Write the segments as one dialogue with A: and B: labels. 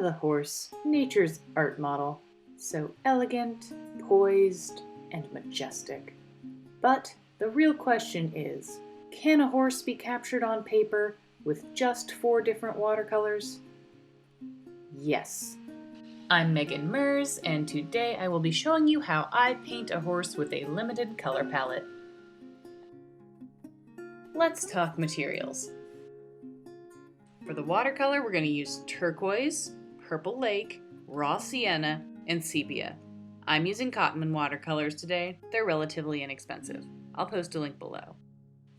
A: the horse, nature's art model, so elegant, poised, and majestic. But the real question is, can a horse be captured on paper with just 4 different watercolors? Yes. I'm Megan Merz, and today I will be showing you how I paint a horse with a limited color palette. Let's talk materials. For the watercolor, we're going to use turquoise, purple lake, raw sienna, and sepia. I'm using Cotman Watercolors today. They're relatively inexpensive. I'll post a link below.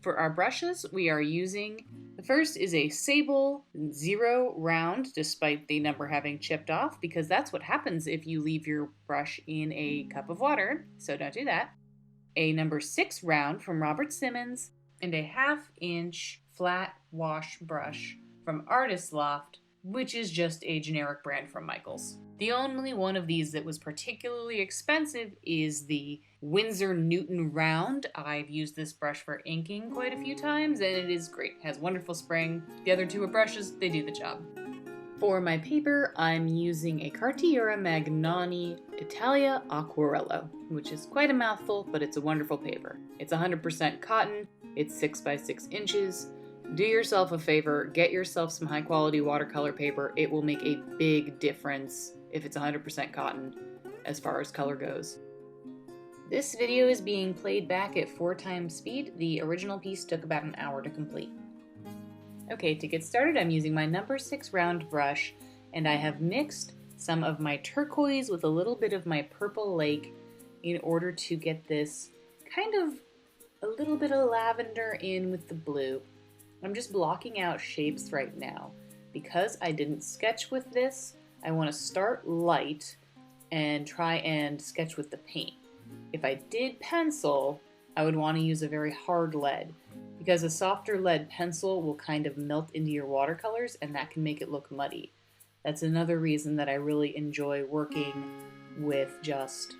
A: For our brushes, we are using, the first is a Sable 0 round, despite the number having chipped off, because that's what happens if you leave your brush in a cup of water, so don't do that. A number 6 round from Robert Simmons, and a 1/2 inch flat wash brush from Artist Loft, which is just a generic brand from Michaels. The only one of these that was particularly expensive is the Winsor Newton round. I've used this brush for inking quite a few times, and it is great. It has wonderful spring. The other 2 are brushes, they do the job. For my paper, I'm using a Cartiera Magnani Italia Aquarello, which is quite a mouthful, but it's a wonderful paper. It's 100% cotton, it's 6 by 6 inches. Do yourself a favor, get yourself some high quality watercolor paper. It will make a big difference if it's 100% cotton as far as color goes. This video is being played back at 4 times speed. The original piece took about an hour to complete. Okay, to get started, I'm using my number 6 round brush, and I have mixed some of my turquoise with a little bit of my purple lake in order to get this kind of a little bit of lavender in with the blue. I'm just blocking out shapes right now. Because I didn't sketch with this, I want to start light and try and sketch with the paint. If I did pencil, I would want to use a very hard lead, because a softer lead pencil will kind of melt into your watercolors and that can make it look muddy. That's another reason that I really enjoy working with just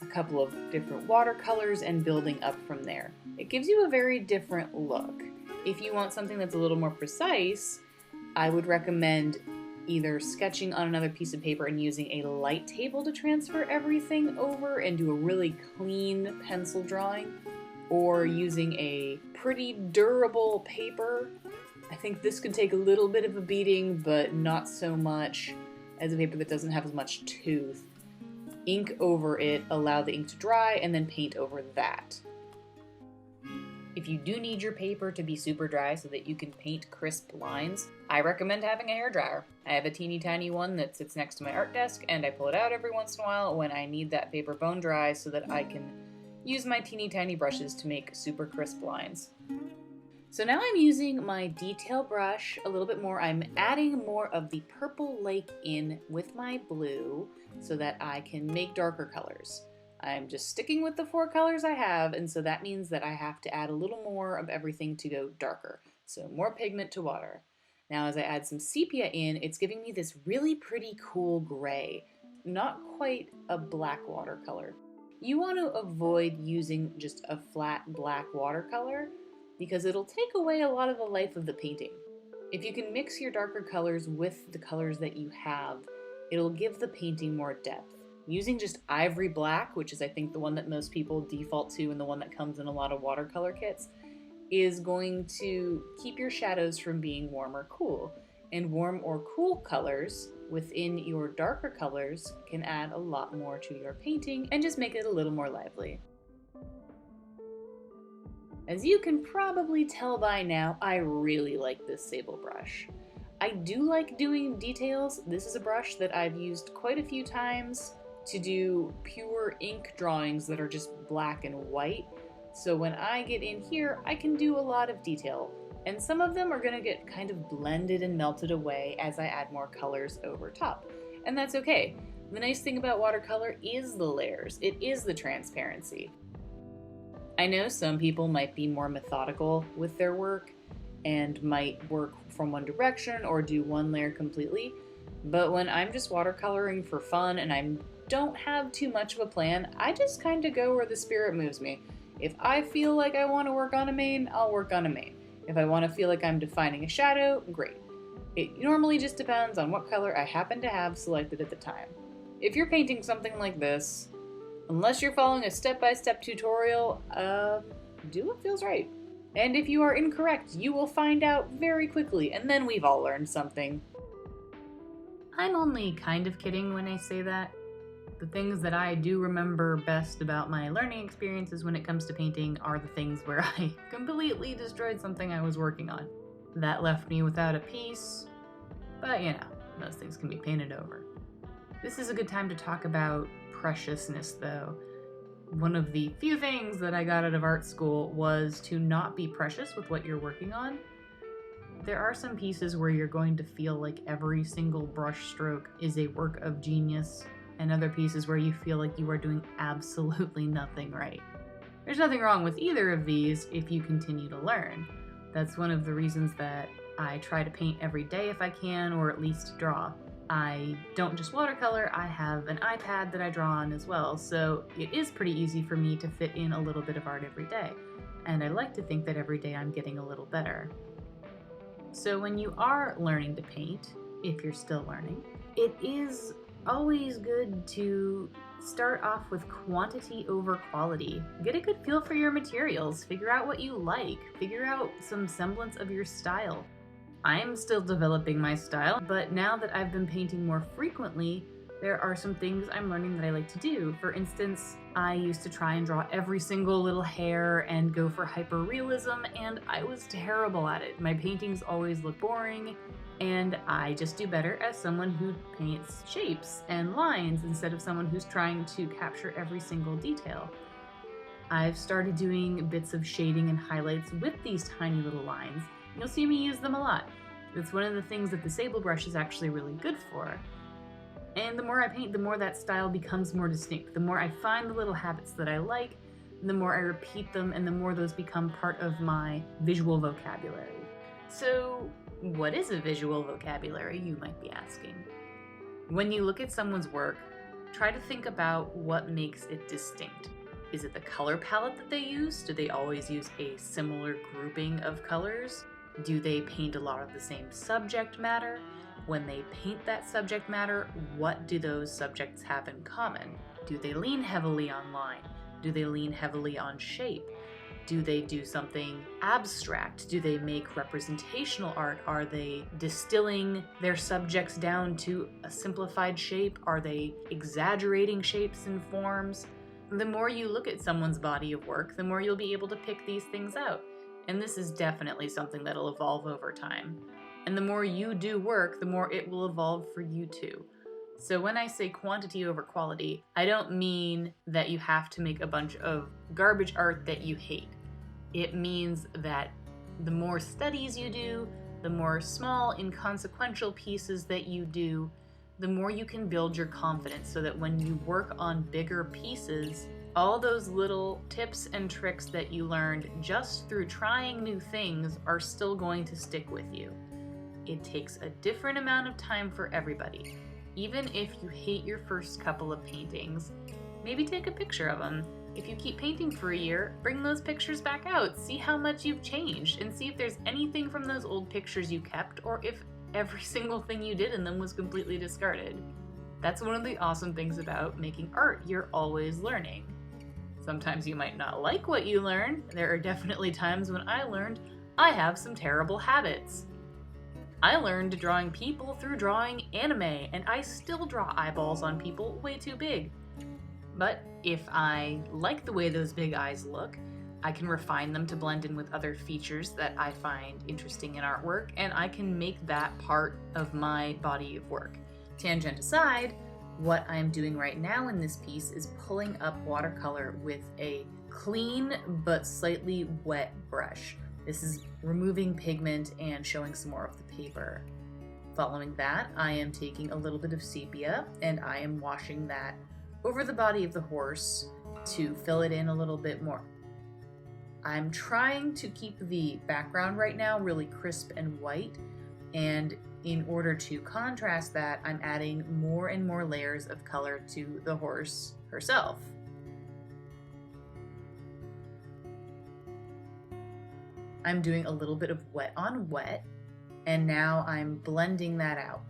A: a couple of different watercolors and building up from there. It gives you a very different look. If you want something that's a little more precise, I would recommend either sketching on another piece of paper and using a light table to transfer everything over and do a really clean pencil drawing, or using a pretty durable paper. I think this could take a little bit of a beating, but not so much as a paper that doesn't have as much tooth. Ink over it, allow the ink to dry, and then paint over that. If you do need your paper to be super dry so that you can paint crisp lines, I recommend having a hairdryer. I have a teeny tiny one that sits next to my art desk, and I pull it out every once in a while when I need that paper bone dry so that I can use my teeny tiny brushes to make super crisp lines. So now I'm using my detail brush a little bit more. I'm adding more of the purple lake in with my blue so that I can make darker colors. I'm just sticking with the 4 colors I have, and so that means that I have to add a little more of everything to go darker. So more pigment to water. Now as I add some sepia in, it's giving me this really pretty cool gray. Not quite a black watercolor. You want to avoid using just a flat black watercolor because it'll take away a lot of the life of the painting. If you can mix your darker colors with the colors that you have, it'll give the painting more depth. Using just ivory black, which is I think the one that most people default to and the one that comes in a lot of watercolor kits, is going to keep your shadows from being warm or cool. And warm or cool colors within your darker colors can add a lot more to your painting and just make it a little more lively. As you can probably tell by now, I really like this Sable brush. I do like doing details. This is a brush that I've used quite a few times to do pure ink drawings that are just black and white. So when I get in here, I can do a lot of detail. And some of them are gonna get kind of blended and melted away as I add more colors over top. And that's okay. The nice thing about watercolor is the layers. It is the transparency. I know some people might be more methodical with their work and might work from one direction or do one layer completely. But when I'm just watercoloring for fun and I don't have too much of a plan, I just kind of go where the spirit moves me. If I feel like I want to work on a mane, I'll work on a mane. If I want to feel like I'm defining a shadow, great. It normally just depends on what color I happen to have selected at the time. If you're painting something like this, unless you're following a step-by-step tutorial, do what feels right. And if you are incorrect, you will find out very quickly, and then we've all learned something. I'm only kind of kidding when I say that. The things that I do remember best about my learning experiences when it comes to painting are the things where I completely destroyed something I was working on. That left me without a piece, but you know, those things can be painted over. This is a good time to talk about preciousness though. One of the few things that I got out of art school was to not be precious with what you're working on. There are some pieces where you're going to feel like every single brush stroke is a work of genius, and other pieces where you feel like you are doing absolutely nothing right. There's nothing wrong with either of these if you continue to learn. That's one of the reasons that I try to paint every day if I can, or at least draw. I don't just watercolor, I have an iPad that I draw on as well, so it is pretty easy for me to fit in a little bit of art every day. And I like to think that every day I'm getting a little better. So when you are learning to paint, if you're still learning, it is always good to start off with quantity over quality. Get a good feel for your materials, figure out what you like, figure out some semblance of your style. I'm still developing my style, but now that I've been painting more frequently, there are some things I'm learning that I like to do. For instance, I used to try and draw every single little hair and go for hyper-realism, and I was terrible at it. My paintings always look boring, and I just do better as someone who paints shapes and lines instead of someone who's trying to capture every single detail. I've started doing bits of shading and highlights with these tiny little lines. You'll see me use them a lot. It's one of the things that the sable brush is actually really good for. And the more I paint, the more that style becomes more distinct. The more I find the little habits that I like, the more I repeat them, and the more those become part of my visual vocabulary. So, what is a visual vocabulary, you might be asking? When you look at someone's work, try to think about what makes it distinct. Is it the color palette that they use? Do they always use a similar grouping of colors? Do they paint a lot of the same subject matter? When they paint that subject matter, what do those subjects have in common? Do they lean heavily on line? Do they lean heavily on shape? Do they do something abstract? Do they make representational art? Are they distilling their subjects down to a simplified shape? Are they exaggerating shapes and forms? The more you look at someone's body of work, the more you'll be able to pick these things out. And this is definitely something that'll evolve over time. And the more you do work, the more it will evolve for you too. So when I say quantity over quality, I don't mean that you have to make a bunch of garbage art that you hate. It means that the more studies you do, the more small, inconsequential pieces that you do, the more you can build your confidence so that when you work on bigger pieces, all those little tips and tricks that you learned just through trying new things are still going to stick with you. It takes a different amount of time for everybody. Even if you hate your first couple of paintings, maybe take a picture of them. If you keep painting for a year, bring those pictures back out, see how much you've changed, and see if there's anything from those old pictures you kept, or if every single thing you did in them was completely discarded. That's one of the awesome things about making art. You're always learning. Sometimes you might not like what you learn. There are definitely times when I learned I have some terrible habits. I learned drawing people through drawing anime, and I still draw eyeballs on people way too big. But if I like the way those big eyes look, I can refine them to blend in with other features that I find interesting in artwork, and I can make that part of my body of work. Tangent aside, what I'm doing right now in this piece is pulling up watercolor with a clean but slightly wet brush. This is removing pigment and showing some more of the paper. Following that, I am taking a little bit of sepia and I am washing that over the body of the horse to fill it in a little bit more. I'm trying to keep the background right now really crisp and white, and in order to contrast that, I'm adding more and more layers of color to the horse herself. I'm doing a little bit of wet on wet, And now I'm blending that out.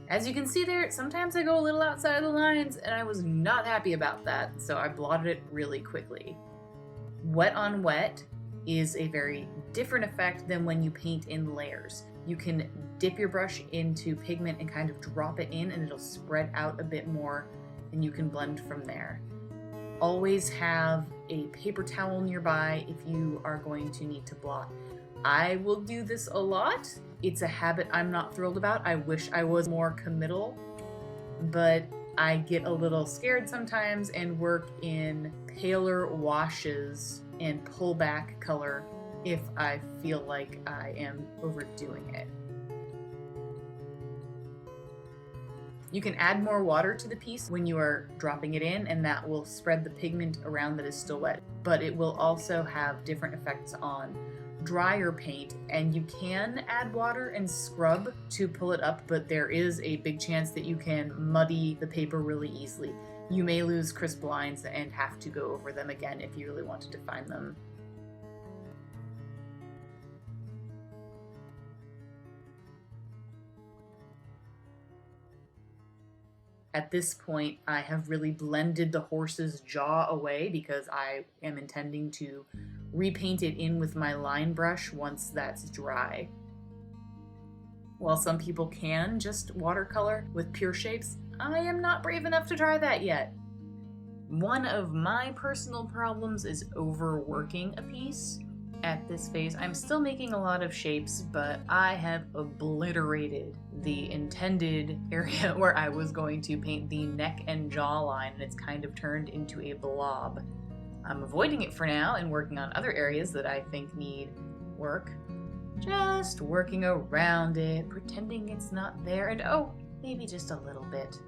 A: As you can see there, sometimes I go a little outside of the lines, and I was not happy about that, so I blotted it really quickly. Wet on wet is a very different effect than when you paint in layers. You can dip your brush into pigment and kind of drop it in, and it'll spread out a bit more, and you can blend from there. Always have a paper towel nearby if you are going to need to blot. I will do this a lot. It's a habit I'm not thrilled about. I wish I was more committal, but I get a little scared sometimes and work in paler washes and pull back color if I feel like I am overdoing it. You can add more water to the piece when you are dropping it in, and that will spread the pigment around that is still wet, but it will also have different effects on drier paint, and you can add water and scrub to pull it up, but there is a big chance that you can muddy the paper really easily. You may lose crisp lines and have to go over them again if you really want to define them. At this point, I have really blended the horse's jaw away because I am intending to repaint it in with my line brush once that's dry. While some people can just watercolor with pure shapes, I am not brave enough to try that yet. One of my personal problems is overworking a piece. At this phase, I'm still making a lot of shapes, but I have obliterated the intended area where I was going to paint the neck and jawline, and it's kind of turned into a blob. I'm avoiding it for now and working on other areas that I think need work. Just working around it, pretending it's not there, and oh, maybe just a little bit.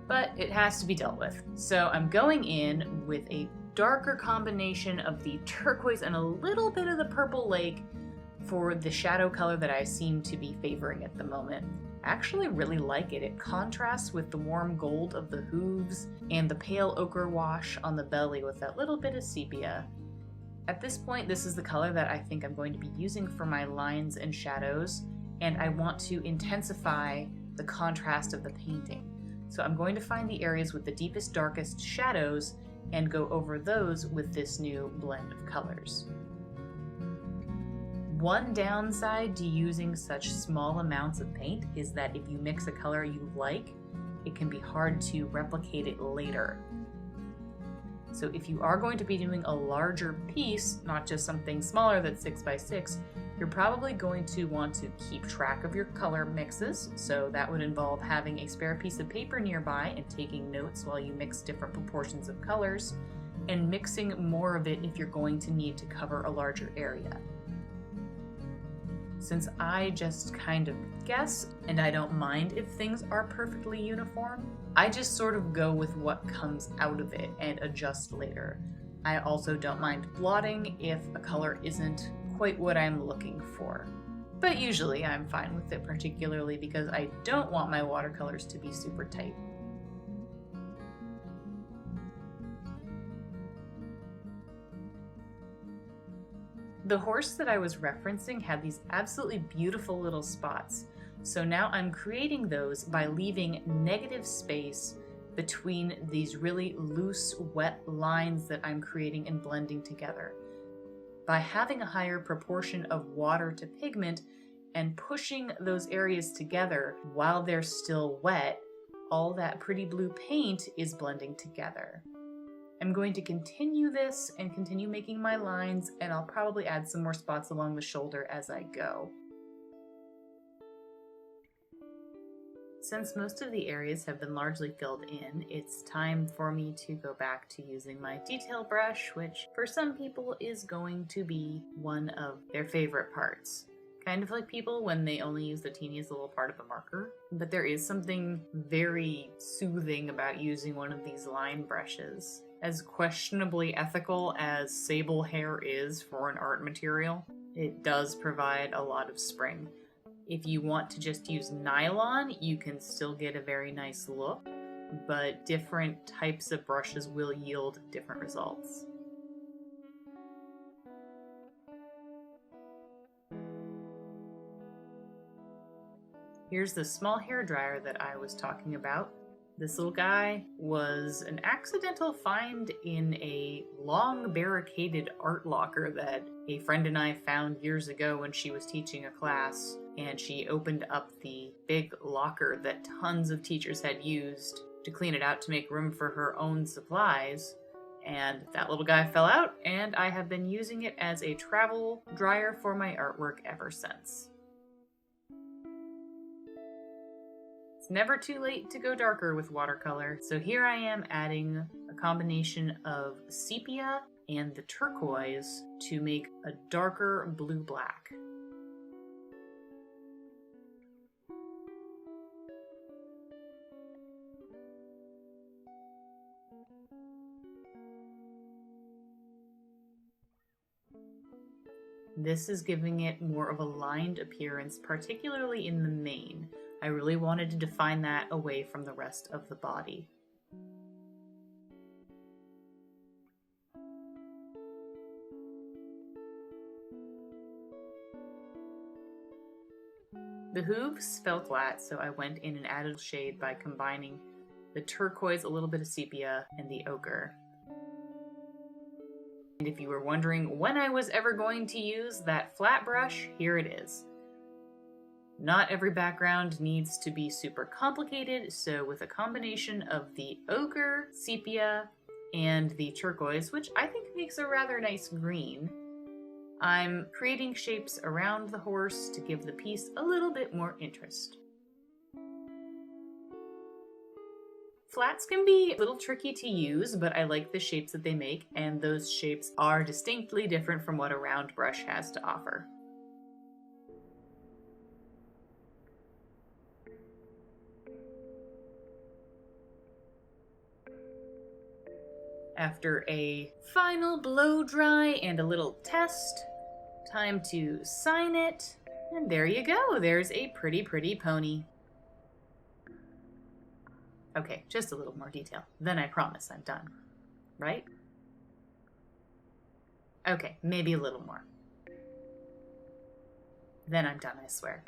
A: But it has to be dealt with. So I'm going in with a darker combination of the turquoise and a little bit of the purple lake for the shadow color that I seem to be favoring at the moment. I actually really like it. It contrasts with the warm gold of the hooves and the pale ochre wash on the belly with that little bit of sepia. At this point, this is the color that I think I'm going to be using for my lines and shadows, and I want to intensify the contrast of the painting. So I'm going to find the areas with the deepest, darkest shadows and go over those with this new blend of colors. One downside to using such small amounts of paint is that if you mix a color you like, it can be hard to replicate it later. So if you are going to be doing a larger piece, not just something smaller that's 6 by 6, you're probably going to want to keep track of your color mixes. So that would involve having a spare piece of paper nearby and taking notes while you mix different proportions of colors, and mixing more of it if you're going to need to cover a larger area. Since I just kind of guess, and I don't mind if things are perfectly uniform, I just sort of go with what comes out of it and adjust later. I also don't mind blotting if a color isn't quite what I'm looking for. But usually I'm fine with it, particularly because I don't want my watercolors to be super tight. The horse that I was referencing had these absolutely beautiful little spots. So now I'm creating those by leaving negative space between these really loose, wet lines that I'm creating and blending together. By having a higher proportion of water to pigment and pushing those areas together while they're still wet, all that pretty blue paint is blending together. I'm going to continue this and continue making my lines, and I'll probably add some more spots along the shoulder as I go. Since most of the areas have been largely filled in, it's time for me to go back to using my detail brush, which for some people is going to be one of their favorite parts. Kind of like people when they only use the teeniest little part of a marker, but there is something very soothing about using one of these line brushes. As questionably ethical as sable hair is for an art material, it does provide a lot of spring. If you want to just use nylon, you can still get a very nice look, but different types of brushes will yield different results. Here's the small hairdryer that I was talking about. This little guy was an accidental find in a long barricaded art locker that a friend and I found years ago when she was teaching a class, and she opened up the big locker that tons of teachers had used to clean it out to make room for her own supplies. And that little guy fell out, and I have been using it as a travel dryer for my artwork ever since. It's never too late to go darker with watercolor, so here I am adding a combination of sepia and the turquoise to make a darker blue-black. This is giving it more of a lined appearance, particularly in the mane. I really wanted to define that away from the rest of the body. The hooves fell flat, so I went in and added shade by combining the turquoise, a little bit of sepia, and the ochre. And if you were wondering when I was ever going to use that flat brush, here it is. Not every background needs to be super complicated, so with a combination of the ochre, sepia, and the turquoise, which I think makes a rather nice green, I'm creating shapes around the horse to give the piece a little bit more interest. Flats can be a little tricky to use, but I like the shapes that they make, and those shapes are distinctly different from what a round brush has to offer. After a final blow dry and a little test, time to sign it, and there you go, there's a pretty pony. Okay, just a little more detail, then I promise I'm done, right? Okay, maybe a little more. Then I'm done, I swear.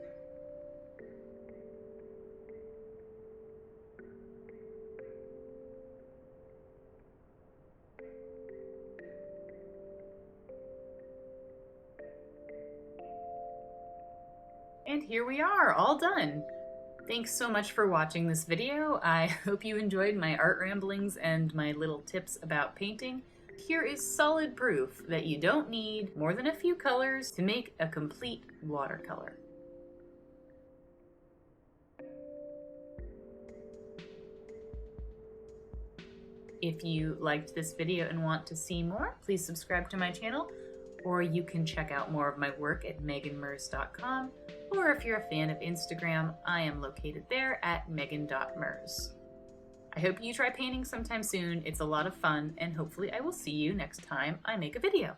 A: And here we are, all done. Thanks so much for watching this video. I hope you enjoyed my art ramblings and my little tips about painting. Here is solid proof that you don't need more than a few colors to make a complete watercolor. If you liked this video and want to see more, please subscribe to my channel, or you can check out more of my work at meganmerz.com, or if you're a fan of Instagram, I am located there at megan.merz. I hope you try painting sometime soon. It's a lot of fun, and hopefully I will see you next time I make a video.